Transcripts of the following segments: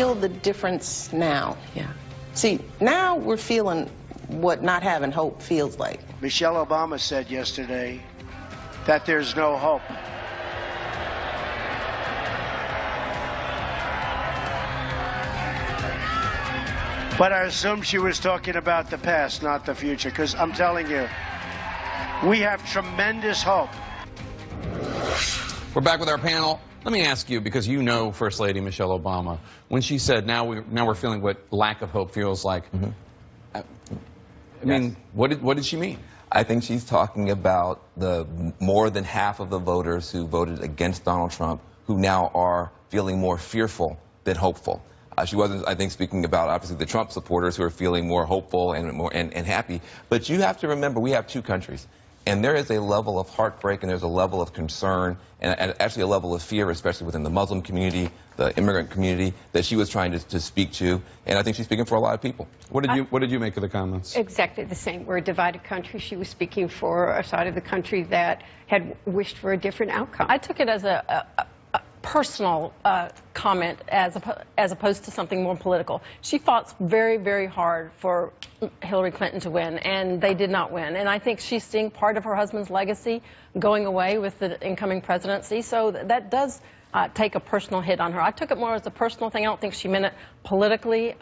feel the difference now. Yeah. See, now we're feeling what not having hope feels like. Michelle Obama said yesterday that there's no hope. But I assume she was talking about the past, not the future, because I'm telling you, we have tremendous hope. We're back with our panel. Let me ask you, because you know First Lady Michelle Obama, when she said, now we're feeling what lack of hope feels like, I mean, what did she mean? I think she's talking about the more than half of the voters who voted against Donald Trump who now are feeling more fearful than hopeful. She wasn't, I think, speaking about, obviously, the Trump supporters who are feeling more hopeful and happy. But you have to remember, we have two countries. And there is a level of heartbreak and there's a level of concern and actually a level of fear, especially within the Muslim community, the immigrant community, that she was trying to speak to. And I think she's speaking for a lot of people. What did you make of the comments? Exactly the same. We're a divided country. She was speaking for a side of the country that had wished for a different outcome. I took it as a personal comment as opposed to something more political. She fought very, very hard for Hillary Clinton to win, and they did not win. And I think she's seeing part of her husband's legacy going away with the incoming presidency. So that does take a personal hit on her. I took it more as a personal thing. I don't think she meant it politically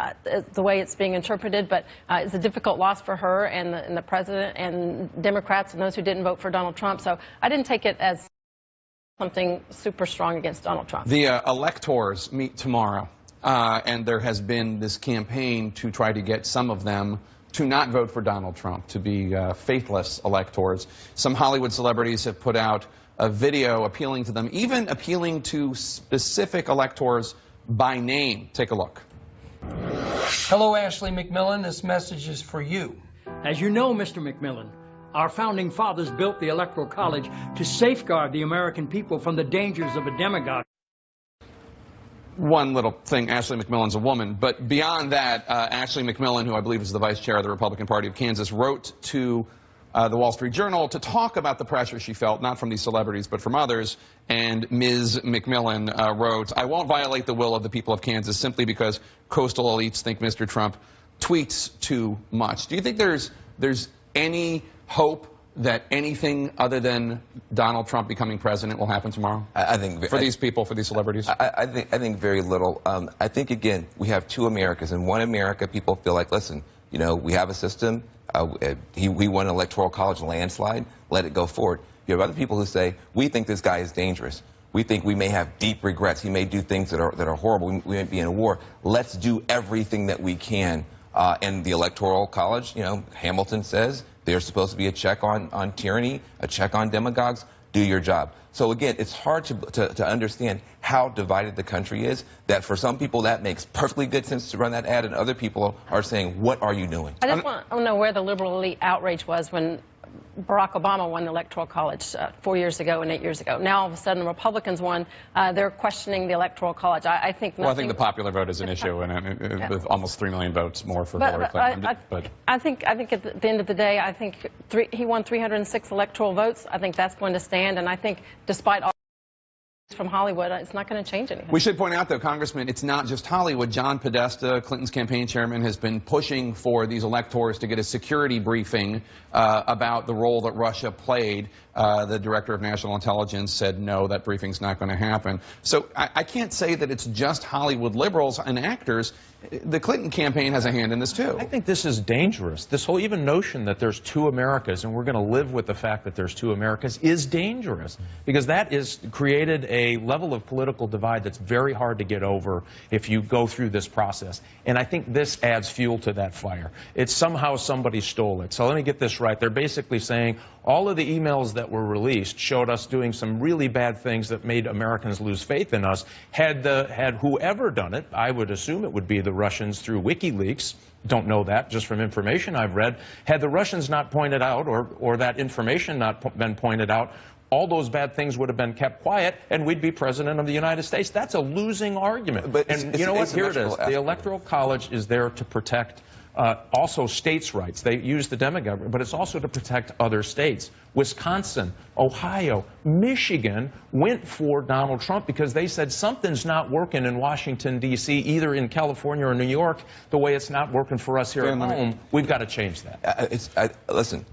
the way it's being interpreted, but it's a difficult loss for her and the president and Democrats and those who didn't vote for Donald Trump. So I didn't take it as something super strong against Donald Trump. The electors meet tomorrow, and there has been this campaign to try to get some of them to not vote for Donald Trump, to be faithless electors. Some Hollywood celebrities have put out a video appealing to them, even appealing to specific electors by name. Take a look. Hello, Ashley McMillan. This message is for you. As you know, Mr. McMillan, our founding fathers built the Electoral College to safeguard the American people from the dangers of a demagogue. One little thing, Ashley McMillan's a woman, but beyond that, Ashley McMillan, who I believe is the vice chair of the Republican Party of Kansas, wrote to the Wall Street Journal to talk about the pressure she felt, not from these celebrities, but from others. And Ms. McMillan wrote, "I won't violate the will of the people of Kansas simply because coastal elites think Mr. Trump tweets too much." Do you think there's any hope that anything other than Donald Trump becoming president will happen tomorrow? I think for these people, for these celebrities. I think very little. I think again we have two Americas. In one America, people feel like, listen, you know, we have a system. We won an electoral college landslide. Let it go forward. You have other people who say we think this guy is dangerous. We think we may have deep regrets. He may do things that are horrible. We may be in a war. Let's do everything that we can. And the electoral college, you know, Hamilton says there's supposed to be a check on tyranny, a check on demagogues. Do your job. So again, it's hard to understand how divided the country is, that for some people that makes perfectly good sense to run that ad, and other people are saying, what are you doing? I just want to know where the liberal elite outrage was when Barack Obama won the Electoral College 4 years ago and 8 years ago. Now, all of a sudden, the Republicans won. They're questioning the Electoral College. I think nothing... Well, I think the popular vote is an issue, and with almost 3 million votes more for Hillary Clinton. I think at the end of the day, I think he won 306 electoral votes. I think that's going to stand, and I think despite all from Hollywood, it's not going to change anything. We should point out, though, Congressman, it's not just Hollywood. John Podesta, Clinton's campaign chairman, has been pushing for these electors to get a security briefing about the role that Russia played. The director of national intelligence said, no, that briefing's not going to happen. So I can't say that it's just Hollywood liberals and actors. The Clinton campaign has a hand in this, too. I think this is dangerous. This whole even notion that there's two Americas and we're going to live with the fact that there's two Americas is dangerous, because that is created a level of political divide that's very hard to get over if you go through this process. And I think this adds fuel to that fire. It's somehow somebody stole it. So let me get this right. They're basically saying all of the emails that were released showed us doing some really bad things that made Americans lose faith in us. Had whoever done it, I would assume it would be the Russians through WikiLeaks. Don't know that, just from information I've read. Had the Russians not pointed out, or that information not been pointed out, all those bad things would have been kept quiet, and we'd be president of the United States. That's a losing argument. But and you know what? Here it is. The Electoral College is there to protect Also states' rights. They use the demi-government, but it's also to protect other states. Wisconsin, Ohio, Michigan went for Donald Trump because they said something's not working in Washington, D.C., either in California or New York, the way it's not working for us here at home. We've got to change that. Listen,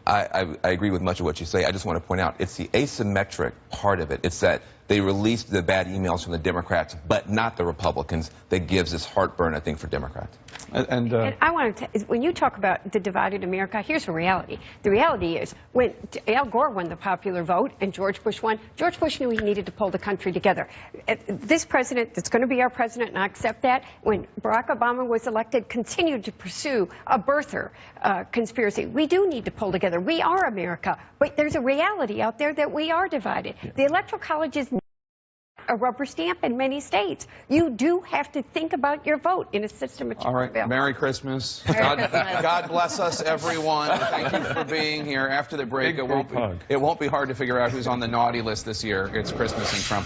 I agree with much of what you say. I just want to point out it's the asymmetric part of it. It's that they released the bad emails from the Democrats, but not the Republicans, that gives this heartburn, I think, for Democrats. And I want to, when you talk about the divided America, here's the reality. The reality is when Al Gore won the popular vote and George Bush won, George Bush knew he needed to pull the country together. This president that's going to be our president, and I accept that, when Barack Obama was elected, continued to pursue a birther conspiracy. We do need to pull together. We are America, but there's a reality out there that we are divided. Yeah. The Electoral College is a rubber stamp in many states. You do have to think about your vote in a system of All right. Merry Christmas. God bless us, everyone. Thank you for being here. After the break, it won't be hard to figure out who's on the naughty list this year. It's Christmas and Trump.